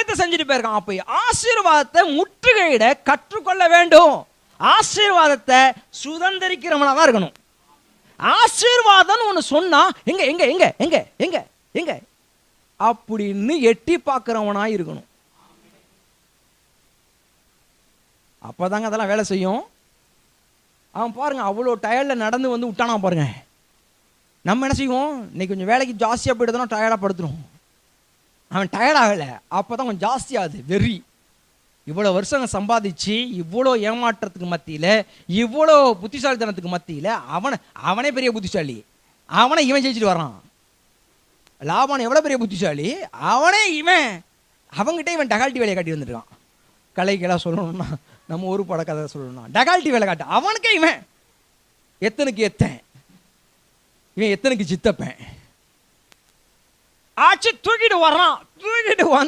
காரியத்தை செஞ்சுட்டு போயிருக்கான். அப்ப ஆசீர்வாதத்தை முற்றுகையிட கற்றுக்கொள்ள வேண்டும். ஆசீர்வாதத்தை சுதந்திரிக்கிறவனா தான் இருக்கணும். ஆசீர்வாதம் ஒன்று சொன்னா எங்க எங்க எங்க எங்க எங்க எங்க அப்படின்னு எட்டி பார்க்கிறவனா இருக்கணும். அப்பதாங்க அதெல்லாம் வேலை செய்யும். அவன் பாருங்க அவ்வளோ டயர்ட்ல நடந்து வந்து விட்டானா பாருங்க. நம்ம என்ன செய்வோம், இன்னைக்கு கொஞ்சம் வேலைக்கு ஜாஸ்தியாக போயிடுதுன்னா டயர்டாக படுத்துரும். அவன் டயர்ட் ஆகலை, அப்போதான் கொஞ்சம் ஜாஸ்தியாகுது வெறி. இவ்வளோ வருஷங்க சம்பாதிச்சு இவ்வளோ ஏமாற்றத்துக்கு மத்தியில், இவ்வளோ புத்திசாலித்தனத்துக்கு மத்தியில் அவனே பெரிய புத்திசாலி. அவனை இவன் ஜெயிச்சுட்டு வரான். லாபான் எவ்வளோ பெரிய புத்திசாலி, அவங்ககிட்ட இவன் டகால்ட்டி வேலையை காட்டி வந்துருக்கான். கலைக்கெல்லாம் சொல்லணும்னா, நம்ம ஒரு பட கதை சொல்லணும்னா டகால்ட்டி வேலை காட்டு. அவனுக்கே இவன் எத்தனுக்கு எத்தன், இவன் எத்தனுக்கு சித்தப்பேன் ஆச்சு தூக்கிட்டு வர்றான். தூக்கிட்டு வந்து